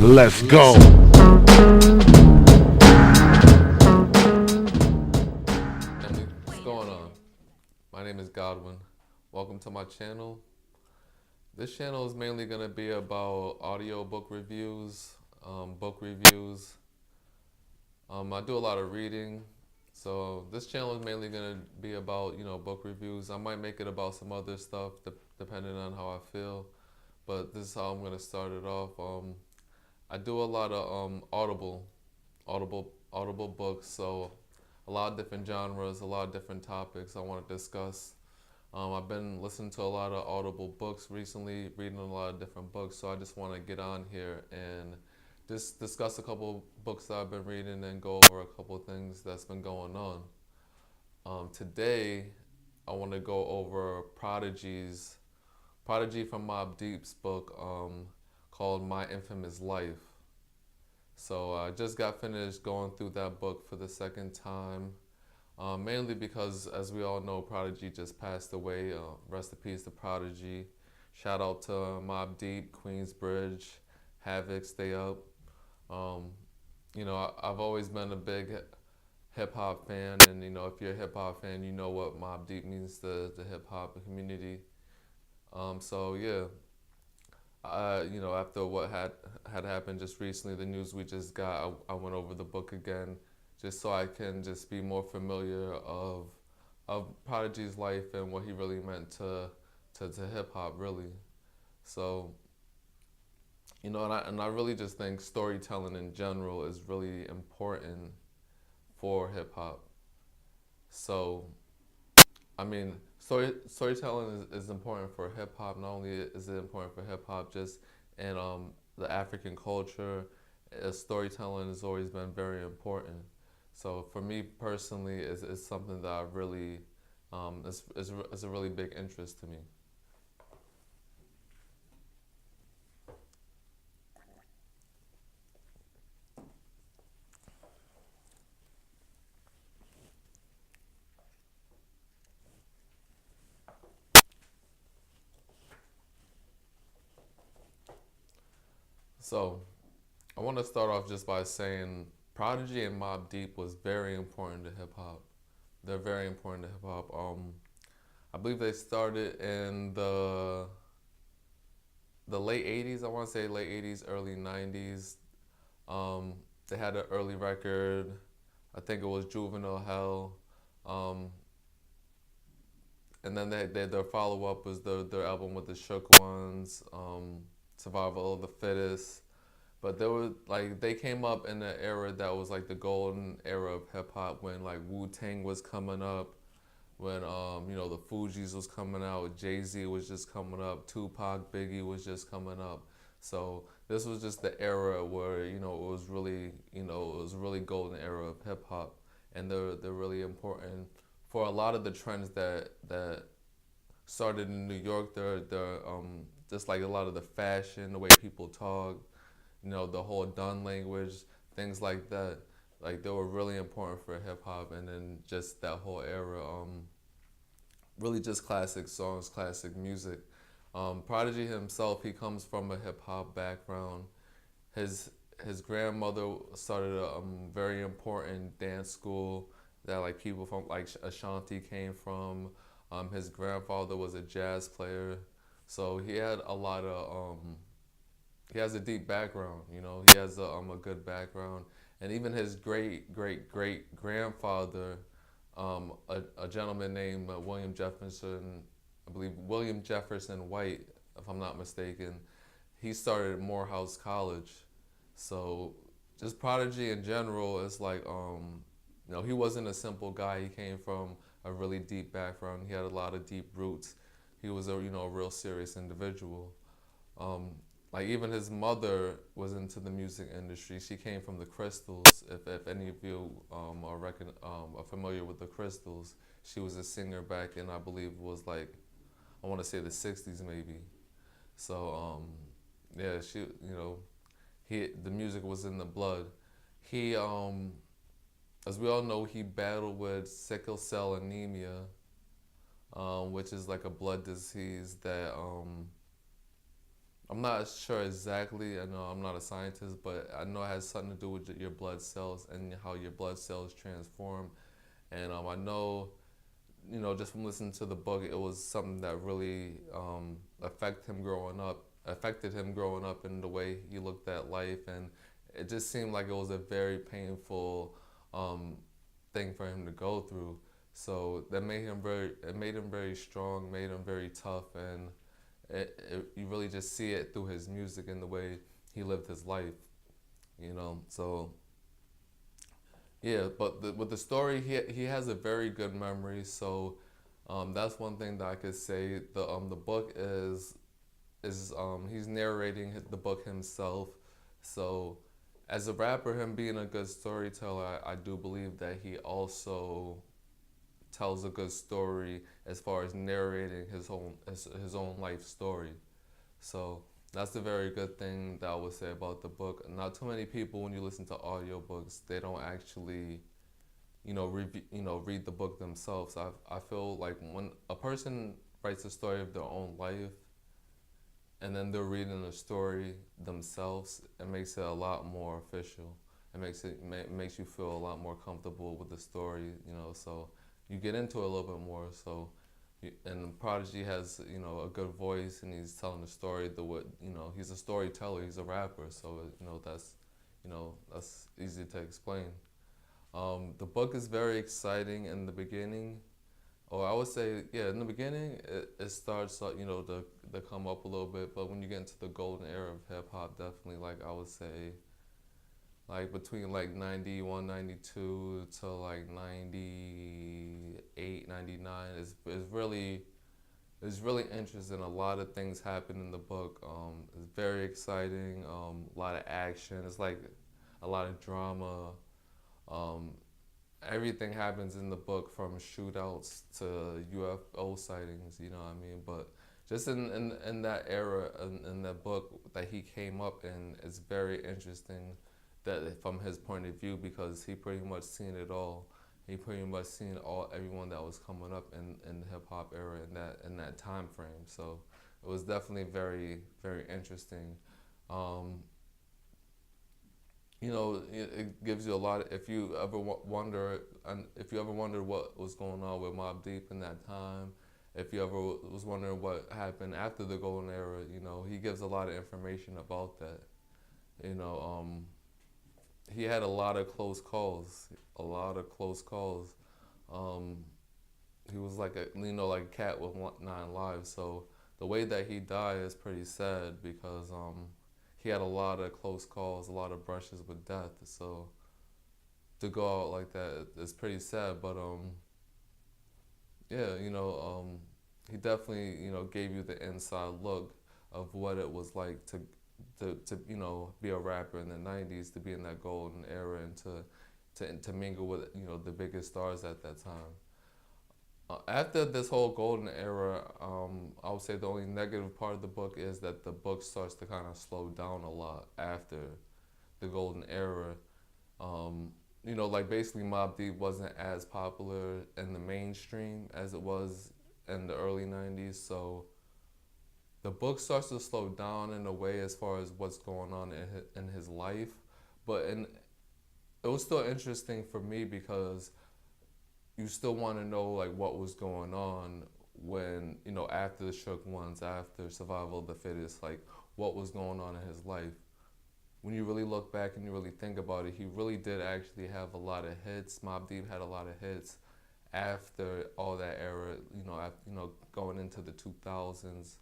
Let's go. Family, what's going on? My name is Godwin. Welcome to my channel. This channel is mainly going to be about audiobook reviews, book reviews. I do a lot of reading, so this channel is mainly going to be about book reviews. I might make it about some other stuff depending on how I feel, but this is how I'm going to start it off. I do a lot of audible books, so a lot of different genres, a lot of different topics I want to discuss. I've been listening to a lot of audible books recently, reading a lot of different books, so I just want to get on here and just discuss a couple books that I've been reading and go over a couple things that's been going on. Today, I want to go over Prodigy from Mobb Deep's book called My Infamous Life. So I just got finished going through that book for the second time. Mainly because, as we all know, Prodigy just passed away. Rest in peace to Prodigy. Shout out to Mobb Deep, Queensbridge, Havoc, Stay Up. I've always been a big hip hop fan, and if you're a hip hop fan, you know what Mobb Deep means to the hip hop community. So yeah, after what had happened just recently, the news we just got, I went over the book again, just so I can just be more familiar of Prodigy's life and what he really meant to hip hop, really. So, and I really just think storytelling in general is really important for hip hop. So, I mean, storytelling is important for hip hop. Not only is it important for hip hop, just in the African culture, storytelling has always been very important. So for me personally, it's something that I really is a really big interest to me. So I want to start off just by saying Prodigy and Mobb Deep was very important to hip hop. They're very important to hip hop. I believe they started in the late '80s. I want to say late '80s, early '90s. They had an early record. I think it was Juvenile Hell. Um, and then their follow up was their album with the Shook Ones, Survival of the Fittest. But they came up in an era that was like the golden era of hip hop, when like Wu-Tang was coming up, when the Fugees was coming out, Jay-Z was just coming up, Tupac, Biggie was just coming up. So this was just the era where it was really it was a really golden era of hip hop, and they're really important for a lot of the trends that started in New York. They're just like a lot of the fashion, the way people talk, the whole done language, things like that. Like they were really important for hip hop, and then just that whole era. Really just classic songs, classic music. Prodigy himself, he comes from a hip hop background. His his grandmother started a very important dance school that like people from like Ashanti came from. His grandfather was a jazz player, so he had a lot of he has a deep background. He has a good background, and even his great grandfather, a gentleman named William Jefferson, I believe William Jefferson White, if I'm not mistaken, he started Morehouse College. So just Prodigy in general is like he wasn't a simple guy. He came from a really deep background. He had a lot of deep roots. He was a real serious individual. Um, like even his mother was into the music industry. She came from the Crystals. If any of you are familiar with the Crystals, she was a singer back in, I believe it was like, I want to say the '60s maybe. So yeah, she the music was in the blood. He as we all know, he battled with sickle cell anemia, which is like a blood disease that I'm not sure exactly. I know I'm not a scientist, but I know it has something to do with your blood cells and how your blood cells transform. And I know, just from listening to the book, it was something that really affected him growing up in the way he looked at life, and it just seemed like it was a very painful um, thing for him to go through. So it made him very strong, made him very tough, and you really just see it through his music and the way he lived his life, So yeah, but with the story, he has a very good memory. So that's one thing that I could say. The book is he's narrating the book himself. So as a rapper, him being a good storyteller, I do believe that he also tells a good story as far as narrating his own life story. So that's a very good thing that I would say about the book. Not too many people, when you listen to audiobooks, they don't actually, read the book themselves. I feel like when a person writes a story of their own life and then they're reading the story themselves, it makes it a lot more official. It makes you feel a lot more comfortable with the story, so you get into it a little bit more. So and Prodigy has a good voice, and he's telling the story the what he's a storyteller, he's a rapper, so that's easy to explain. The book is very exciting in the beginning, or I would say, yeah, in the beginning it starts to come up a little bit, but when you get into the golden era of hip hop, definitely, like, I would say, like between like 91, 92 to like 98, 99 is really interesting. A lot of things happen in the book. It's very exciting. A lot of action. It's like a lot of drama. Um, Everything happens in the book, from shootouts to UFO sightings. You know what I mean? But just in that era, in that book that he came up in, it's very interesting that from his point of view, because he pretty much seen it all. He pretty much seen everyone that was coming up in the hip hop era in that time frame. So it was definitely very, very interesting. Um, it gives you a lot. If you ever wonder, and if you ever wondered what was going on with Mobb Deep in that time, if you ever was wondering what happened after the golden era, he gives a lot of information about that. You know, he had a lot of close calls, a lot of close calls. Um, he was like like a cat with nine lives. So the way that he died is pretty sad, because he had a lot of close calls, a lot of brushes with death. So to go out like that is pretty sad. But yeah, he definitely gave you the inside look of what it was like to be a rapper in the '90s, to be in that golden era, and to mingle with the biggest stars at that time. After this whole golden era, I would say the only negative part of the book is that the book starts to kind of slow down a lot after the golden era. Like, basically, Mobb Deep wasn't as popular in the mainstream as it was in the early '90s. So the book starts to slow down in a way as far as what's going on in his life. But it was still interesting for me, because you still want to know, like, what was going on when after the shook ones, after survival of the fittest, like, what was going on in his life. When you really look back and you really think about it, he really did actually have a lot of hits. Mobb Deep had a lot of hits after all that era. Going into the 2000s.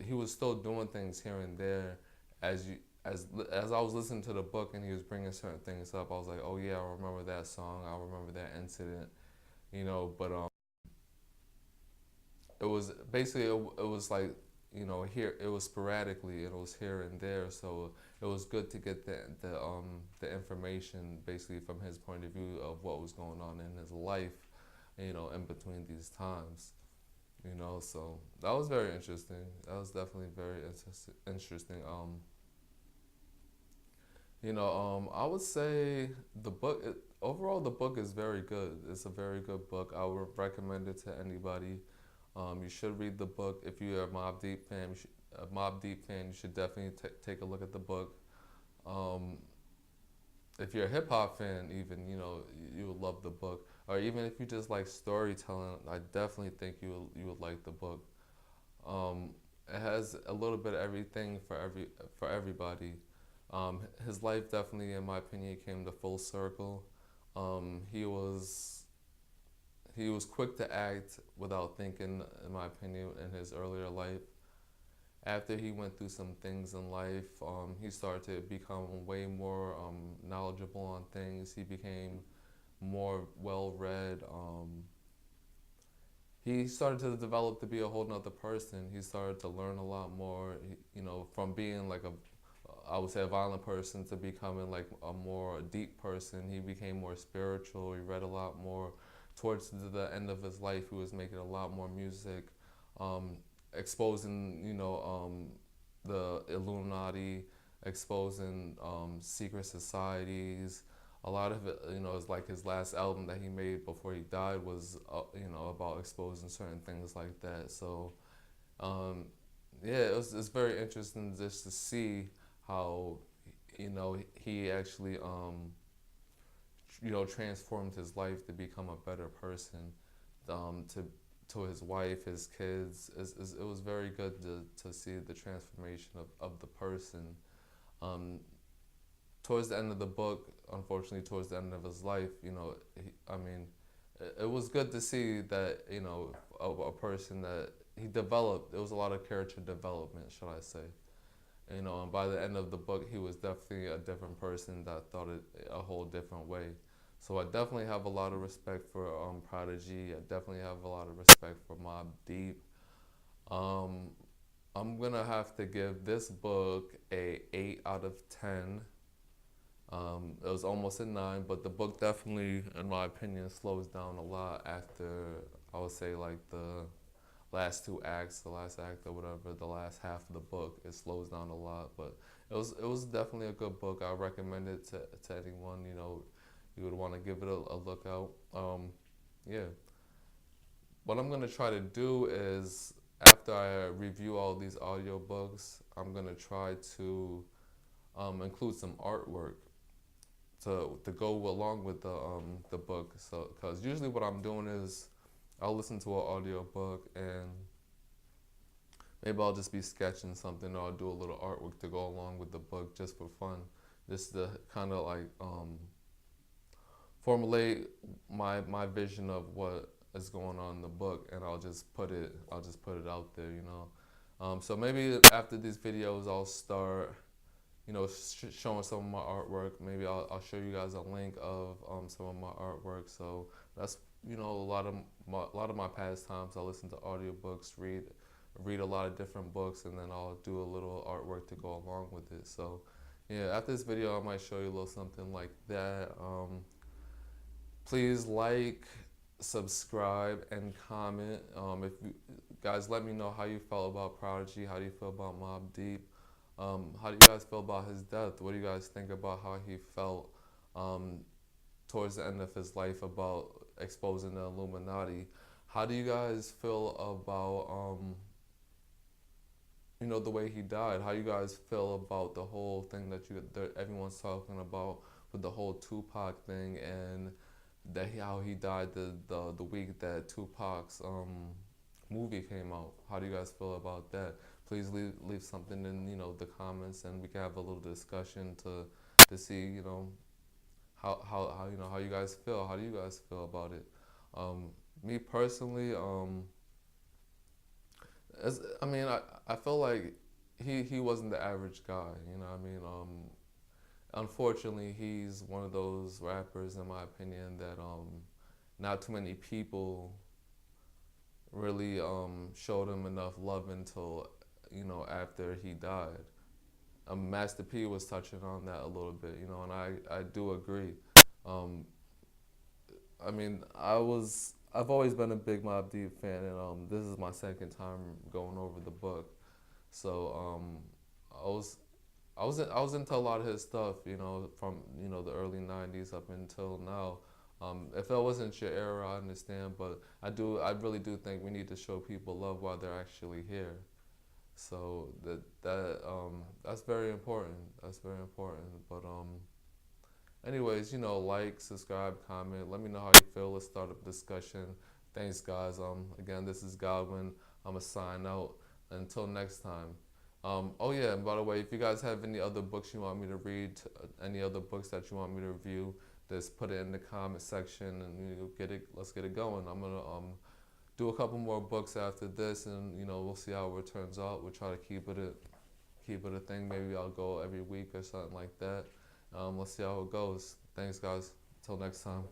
He was still doing things here and there. As I was listening to the book and he was bringing certain things up, I was like, oh yeah, I remember that song. I remember that incident. But it was basically, it was like, here, it was sporadically, it was here and there. So it was good to get the information basically from his point of view of what was going on in his life, in between these times. So that was very interesting. That was definitely very interesting. I would say overall, the book is very good. It's a very good book. I would recommend it to anybody. You should read the book. If you're a Mobb Deep fan, a Mobb Deep fan, you should definitely take a look at the book. Um, if you're a hip hop fan, even you would love the book. Or even if you just like storytelling, I definitely think you would like the book. Um, it has a little bit of everything for everybody. His life definitely, in my opinion, came to full circle. He was quick to act without thinking, in my opinion, in his earlier life. After he went through some things in life, he started to become way more knowledgeable on things. He became more well read. He started to develop to be a whole nother person. He started to learn a lot more, from being like I would say a violent person to becoming like a more deep person. He became more spiritual. He read a lot more. Towards the end of his life, he was making a lot more music, um, exposing, the Illuminati, exposing secret societies. A lot of it, is like his last album that he made before he died was, about exposing certain things like that. So, um, yeah, it's very interesting just to see how, he actually, transformed his life to become a better person, to his wife, his kids. It was very good to see the transformation of the person. Um, Towards the end of the book, unfortunately, towards the end of his life, I mean, it was good to see that, a person that he developed. There was a lot of character development, should I say. And by the end of the book, he was definitely a different person that thought it a whole different way. So I definitely have a lot of respect for Prodigy. I definitely have a lot of respect for Mobb Deep. Um, I'm gonna have to give this book a 8 out of 10. It was almost a 9, but the book definitely, in my opinion, slows down a lot after, I would say, like the last 2 acts, the last act or whatever, the last half of the book. It slows down a lot, but it was definitely a good book. I recommend it to anyone. You would want to give it a look out. Yeah. What I'm gonna try to do is, after I review all these audiobooks, I'm gonna try to include some artwork to go along with the book. So, because usually what I'm doing is I'll listen to an audiobook and maybe I'll just be sketching something, or I'll do a little artwork to go along with the book just for fun, just to kind of like formulate my vision of what is going on in the book, and I'll just put it out there, So maybe after these videos, I'll start, showing some of my artwork. Maybe I'll show you guys a link of some of my artwork. So that's, a lot of my pastimes. I listen to audiobooks, read a lot of different books, and then I'll do a little artwork to go along with it. So yeah, after this video, I might show you a little something like that. Please like, subscribe, and comment. If you guys, let me know how you felt about Prodigy. How do you feel about Mobb Deep? How do you guys feel about his death? What do you guys think about how he felt towards the end of his life about exposing the Illuminati? How do you guys feel about the way he died? How you guys feel about the whole thing that everyone's talking about with the whole Tupac thing, and how he died the week that Tupac's movie came out? How do you guys feel about that? Please leave something in the comments, and we can have a little discussion to see how you guys feel. How do you guys feel about it? Me personally, I feel like he wasn't the average guy. Unfortunately, he's one of those rappers, in my opinion, that not too many people really showed him enough love until after he died. Master P was touching on that a little bit, and I do agree. Um, I've always been a big Mobb Deep fan, and this is my second time going over the book. So I was into a lot of his stuff, from the early '90s up until now. If that wasn't your era, I understand, but I really do think we need to show people love while they're actually here. So that's very important. That's very important. But anyways, like, subscribe, comment. Let me know how you feel. Let's start a discussion. Thanks, guys. Again, this is Godwin. I'm gonna sign out. Until next time. Oh yeah, and by the way, if you guys have any other books you want me to read, any other books that you want me to review, just put it in the comment section and get it. Let's get it going. I'm gonna do a couple more books after this, and we'll see how it turns out. We'll try to keep it a thing. Maybe I'll go every week or something like that. Let's see how it goes. Thanks, guys. Till next time.